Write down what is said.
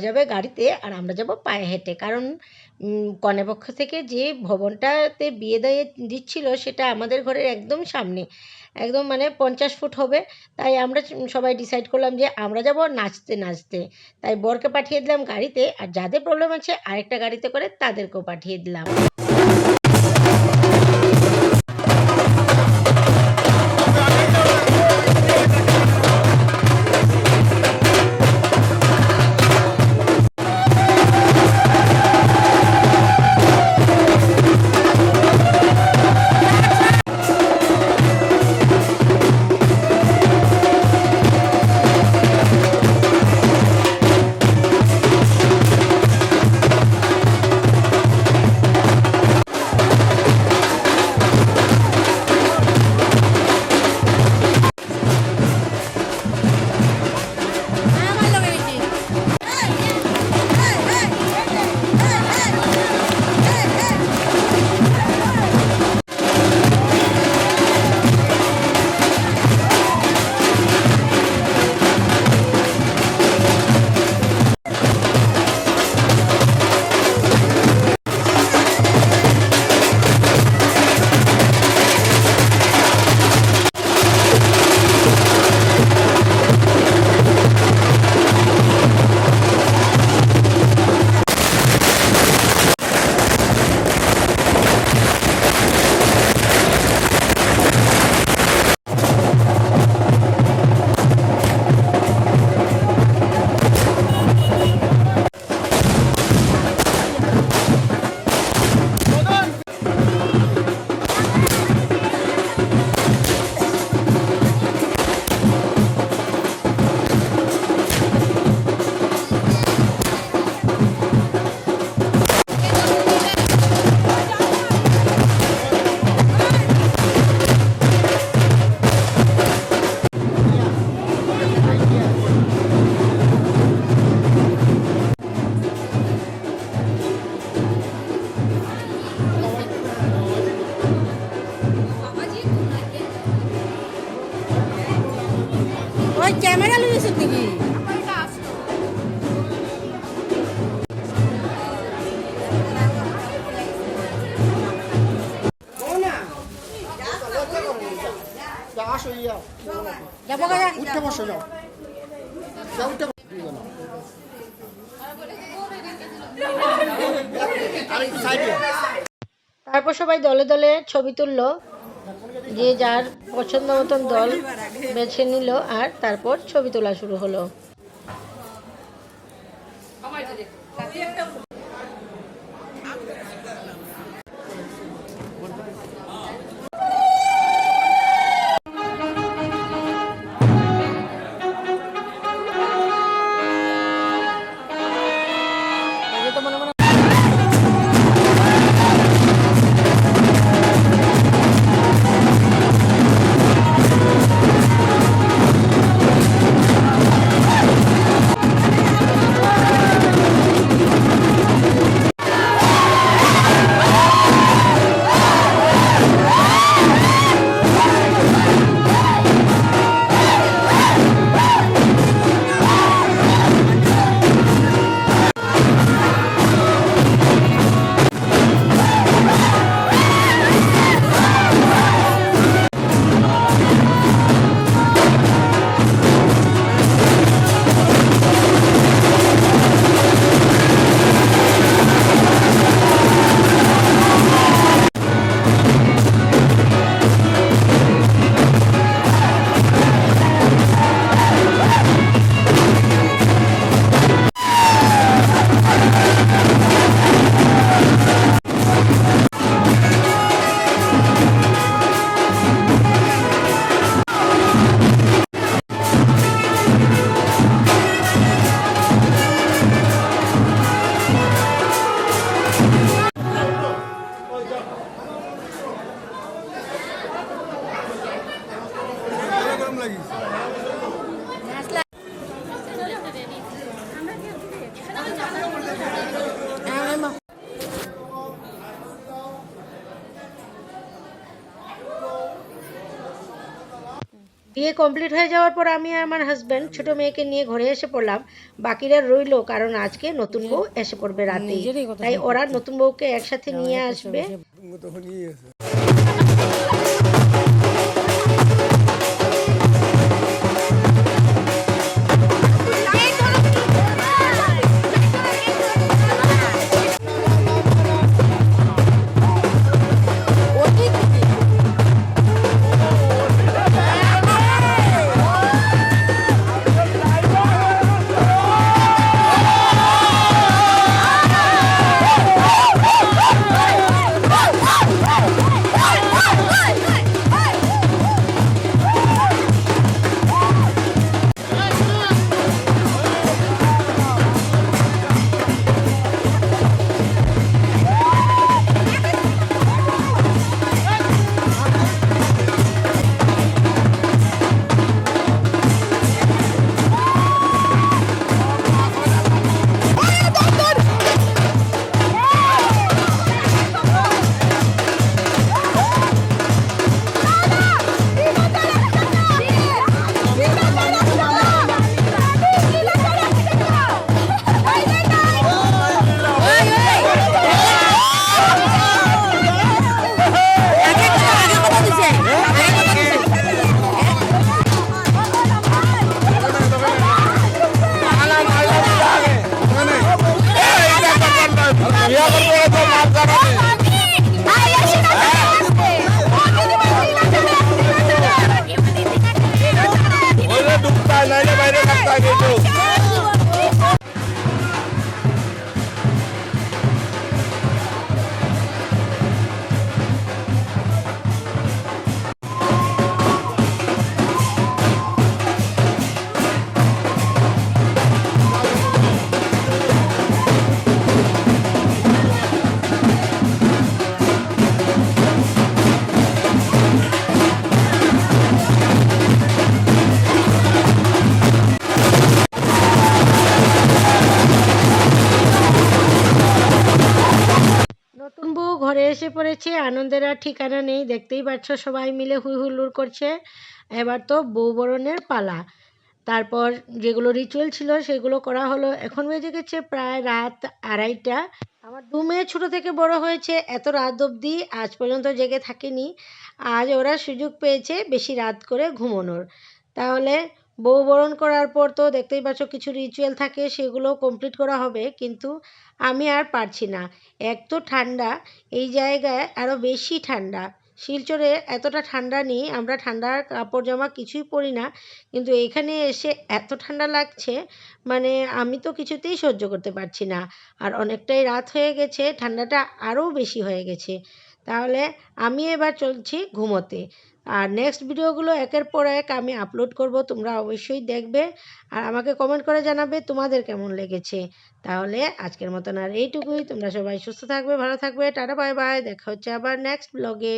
যাবে গাড়িতে আর আমরা যাব পায়ে হেঁটে। কারণ কনেপক্ষ থেকে যে ভবনটাতে বিয়ে দিচ্ছিল সেটা আমাদের ঘরের একদম সামনে, একদম মানে 50 ফুট হবে। তাই আমরা সবাই ডিসাইড করলাম যে আমরা যাব নাচতে নাচতে। তাই বরকে পাঠিয়ে দিলাম গাড়িতে, আর যাদের প্রবলেম আছে আরেকটা গাড়িতে করে তাদেরকেও পাঠিয়ে দিলাম। ক্যামেরা লুইছে নাকি? তারপর সবাই দলে দলে ছবি তুললো, যে যার পছন্দ মতন দল বেছে নিল, আর তারপর ছবি তোলা শুরু হলো। বিয়ে কমপ্লিট হয়ে যাওয়ার পর আমি আর আমার হাজব্যান্ড ছোটো মেয়েকে নিয়ে ঘরে এসে পড়লাম। বাকিরা রইলো, কারণ আজকে নতুন বউ এসে পড়বে রাতেই, তাই ওরা নতুন বউকে একসাথে নিয়ে আসবে। নতুন বউ ঘরে এসে পড়েছে, আনন্দের আর ঠিকানা নেই। দেখতেই পাচ্ছ সবাই মিলে হুই হুল্লোড় করছে। এবার তো বউ বরণের পালা। তারপর যেগুলো রিচুয়াল ছিল সেগুলো করা হলো। এখন বেজে গেছে প্রায় রাত 2:30। আমার 2 মেয়ে ছোটো থেকে বড় হয়েছে, এত রাত অবধি আজ পর্যন্ত জেগে থাকেনি। আজ ওরা সুযোগ পেয়েছে বেশি রাত করে ঘুমানোর। তাহলে বউ বরণ করার পর তো দেখতেই পাচ্ছ কিছু রিচুয়াল থাকে, সেগুলো কমপ্লিট করা হবে, কিন্তু আমি আর পারছি না। এক তো ঠান্ডা, এই জায়গায় আরও বেশি ঠান্ডা। শিলচরে এতটা ঠান্ডা নেই, আমরা ঠান্ডার কাপড় জামা কিছুই পরি না, কিন্তু এখানে এসে এত ঠান্ডা লাগছে, মানে আমি তো কিছুতেই সহ্য করতে পারছি না। আর অনেকটাই রাত হয়ে গেছে, ঠান্ডাটা আরও বেশি হয়ে গেছে। তাহলে আমি এবার চলছি ঘুমোতে। আর নেক্সট ভিডিওগুলো একের পর এক আমি আপলোড করব, তোমরা অবশ্যই দেখবে আর আমাকে কমেন্ট করে জানাবে তোমাদের কেমন লেগেছে। তাহলে আজকের মতন আর এইটুকুই। তোমরা সবাই সুস্থ থাকবে, ভালো থাকবে। টাটা বাই বাই, দেখা হচ্ছে আবার নেক্সট ব্লগে।